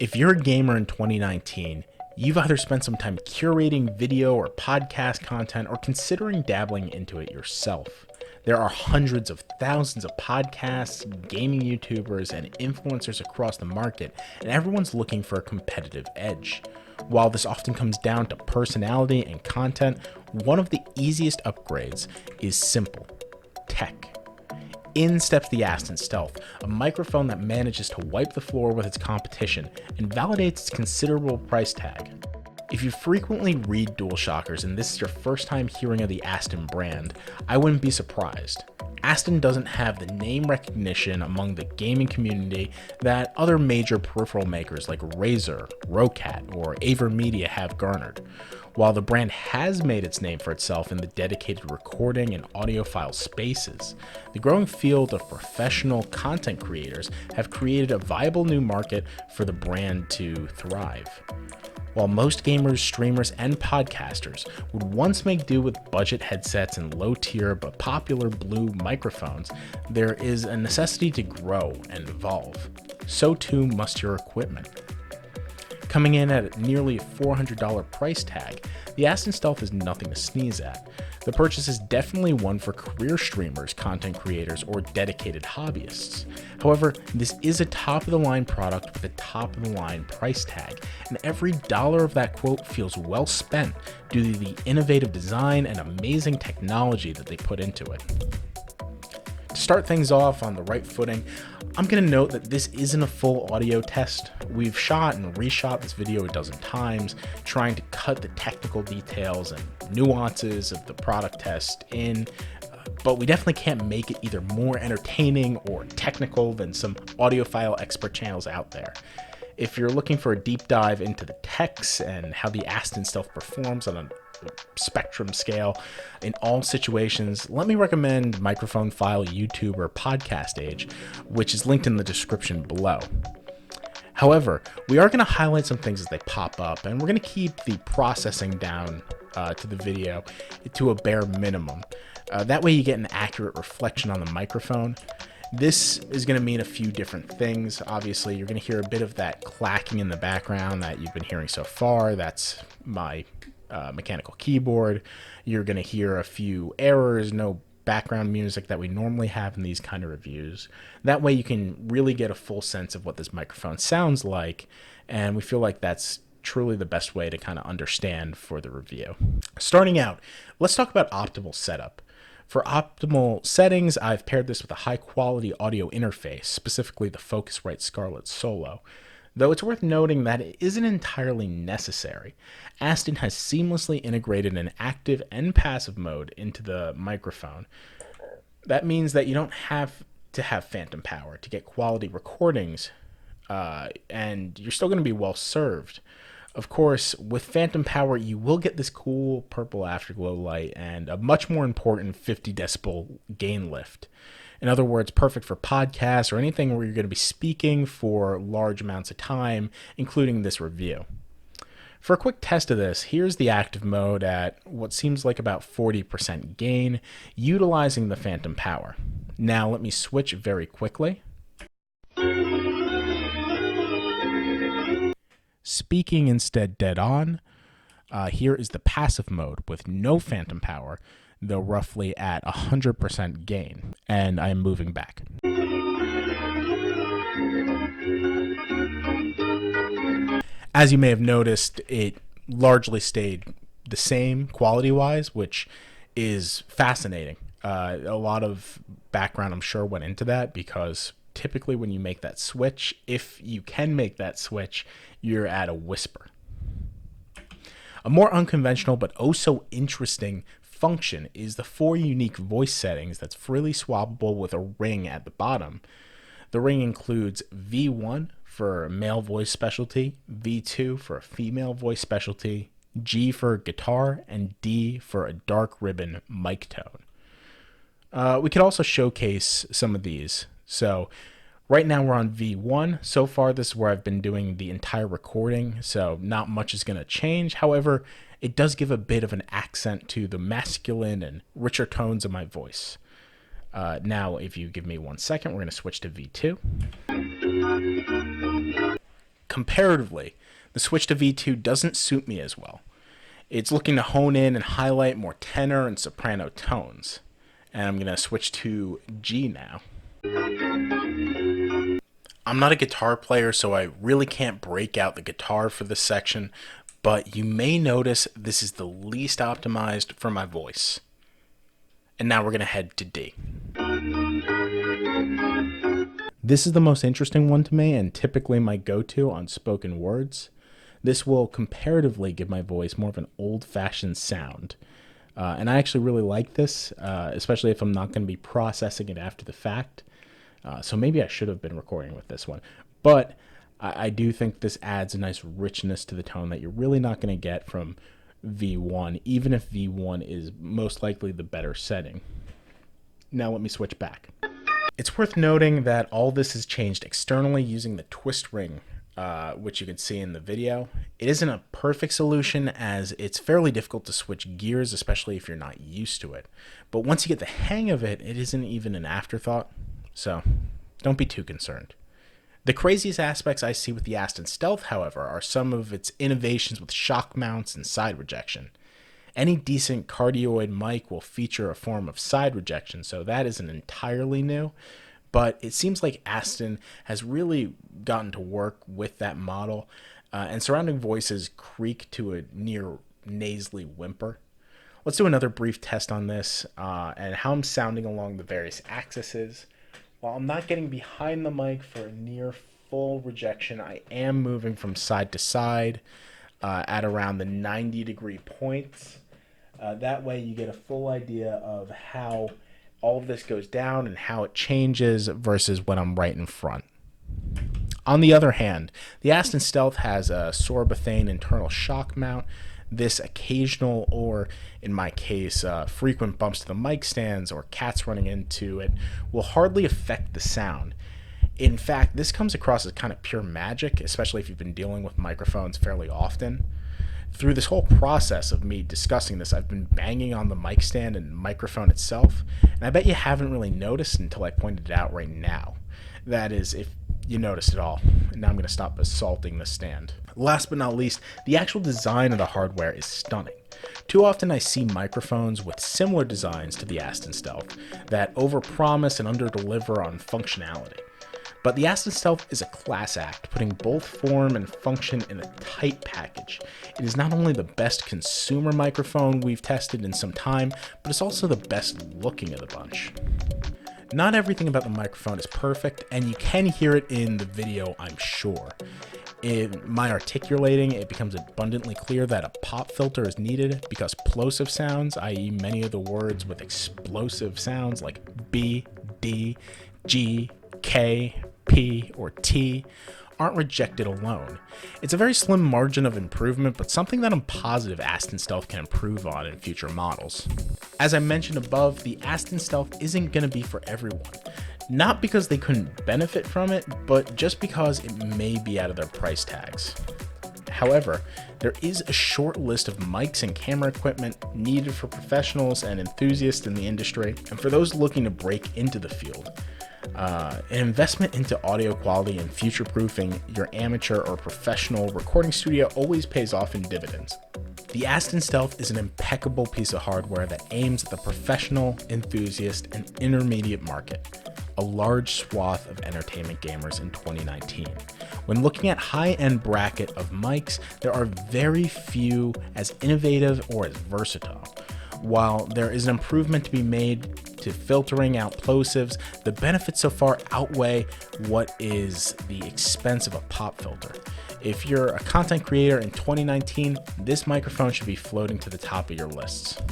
If you're a gamer in 2019, you've either spent some time curating video or podcast content or considering dabbling into it yourself. There are hundreds of thousands of podcasts, gaming YouTubers, and influencers across the market, and everyone's looking for a competitive edge. While this often comes down to personality and content, one of the easiest upgrades is simple: tech. In steps the Aston Stealth, a microphone that manages to wipe the floor with its competition and validates its considerable price tag. If you frequently read DualShockers and this is your first time hearing of the Aston brand, I wouldn't be surprised. Aston doesn't have the name recognition among the gaming community that other major peripheral makers like Razer, Rocat, or AverMedia have garnered. While the brand has made its name for itself in the dedicated recording and audiophile spaces, the growing field of professional content creators have created a viable new market for the brand to thrive. While most gamers, streamers, and podcasters would once make do with budget headsets and low-tier but popular blue microphones, there is a necessity to grow and evolve. So too must your equipment. Coming in at nearly a $400 price tag, the Aston Stealth is nothing to sneeze at. The purchase is definitely one for career streamers, content creators, or dedicated hobbyists. However, this is a top-of-the-line product with a top-of-the-line price tag, and every dollar of that quote feels well spent due to the innovative design and amazing technology that they put into it. To start things off on the right footing, I'm going to note that this isn't a full audio test. We've shot and reshot this video a dozen times, trying to cut the technical details and nuances of the product test in, but we definitely can't make it either more entertaining or technical than some audiophile expert channels out there. If you're looking for a deep dive into the techs and how the Aston Stealth performs on a spectrum scale in all situations, let me recommend Microphone File YouTube or Podcast Age, which is linked in the description below. However, we are going to highlight some things as they pop up, and we're going to keep the processing down to the video to a bare minimum. That way you get an accurate reflection on the microphone. This is going to mean a few different things. Obviously, you're going to hear a bit of that clacking in the background that you've been hearing so far. That's my mechanical keyboard. You're going to hear a few errors, no background music that we normally have in these kind of reviews. That way you can really get a full sense of what this microphone sounds like, and we feel like that's truly the best way to kind of understand for the review. Starting out, let's talk about optimal setup. For optimal settings, I've paired this with a high-quality audio interface, specifically the Focusrite Scarlett Solo. Though it's worth noting that it isn't entirely necessary. Aston has seamlessly integrated an active and passive mode into the microphone. That means that you don't have to have phantom power to get quality recordings, and you're still going to be well served. Of course, with phantom power, you will get this cool purple afterglow light and a much more important 50 decibel gain lift. In other words, perfect for podcasts or anything where you're going to be speaking for large amounts of time, including this review. For a quick test of this, here's the active mode at what seems like about 40% gain, utilizing the phantom power. Now let me switch very quickly. Speaking instead dead on, here is the passive mode with no phantom power, though roughly at 100% gain, and I am moving back. As you may have noticed, it largely stayed the same quality-wise, which is fascinating. A lot of background, I'm sure, went into that because typically when you make that switch, if you can make that switch, you're at a whisper. A more unconventional but oh so interesting function is the 4 unique voice settings that's freely swappable with a ring at the bottom. The ring includes V1 for a male voice specialty, V2 for a female voice specialty, G for guitar, and D for a dark ribbon mic tone. We could also showcase some of these. So right now we're on V1. So far this is where I've been doing the entire recording, so not much is going to change. However, it does give a bit of an accent to the masculine and richer tones of my voice. Now, if you give me 1 second, we're going to switch to V2. comparatively, the switch to V2 doesn't suit me as well. It's looking to hone in and highlight more tenor and soprano tones. And I'm going to switch to G now. I'm not a guitar player, so I really can't break out the guitar for this section, but you may notice this is the least optimized for my voice. And now we're going to head to D. This is the most interesting one to me and typically my go-to on spoken words. This will comparatively give my voice more of an old-fashioned sound. And I actually really like this, especially if I'm not going to be processing it after the fact. So maybe I should have been recording with this one. But I do think this adds a nice richness to the tone that you're really not going to get from V1, even if V1 is most likely the better setting. Now let me switch back. It's worth noting that all this is changed externally using the twist ring, which you can see in the video. It isn't a perfect solution as it's fairly difficult to switch gears, especially if you're not used to it. But once you get the hang of it, it isn't even an afterthought. So don't be too concerned. The craziest aspects I see with the Aston Stealth, however, are some of its innovations with shock mounts and side rejection. Any decent cardioid mic will feature a form of side rejection, so that isn't entirely new. But it seems like Aston has really gotten to work with that model, and surrounding voices creak to a near nasally whimper. Let's do another brief test on this and how I'm sounding along the various axes. While I'm not getting behind the mic for a near full rejection, I am moving from side to side at around the 90-degree points. That way you get a full idea of how all of this goes down and how it changes versus when I'm right in front. On the other hand, the Aston Stealth has a Sorbothane internal shock mount. This occasional, or in my case, frequent bumps to the mic stands or cats running into it will hardly affect the sound. In fact, this comes across as kind of pure magic, especially if you've been dealing with microphones fairly often. Through this whole process of me discussing this, I've been banging on the mic stand and microphone itself, and I bet you haven't really noticed until I pointed it out right now. That is, if you noticed at all. And now I'm going to stop assaulting the stand. Last but not least, the actual design of the hardware is stunning. Too often I see microphones with similar designs to the Aston Stealth that overpromise and underdeliver on functionality. But the Aston Stealth is a class act, putting both form and function in a tight package. It is not only the best consumer microphone we've tested in some time, but it's also the best looking of the bunch. Not everything about the microphone is perfect, and you can hear it in the video, I'm sure. In my articulating, it becomes abundantly clear that a pop filter is needed because plosive sounds, i.e. many of the words with explosive sounds like B, D, G, K, P, or T, aren't rejected alone. It's a very slim margin of improvement, but something that I'm positive Aston Stealth can improve on in future models. As I mentioned above, the Aston Stealth isn't going to be for everyone. Not because they couldn't benefit from it, but just because it may be out of their price tags. However, there is a short list of mics and camera equipment needed for professionals and enthusiasts in the industry, and for those looking to break into the field. An investment into audio quality and future-proofing your amateur or professional recording studio always pays off in dividends. The Aston Stealth is an impeccable piece of hardware that aims at the professional, enthusiast, and intermediate market, a large swath of entertainment gamers in 2019. When looking at high-end bracket of mics, there are very few as innovative or as versatile. While there is an improvement to be made to filtering out plosives, the benefits so far outweigh what is the expense of a pop filter. If you're a content creator in 2019, this microphone should be floating to the top of your lists.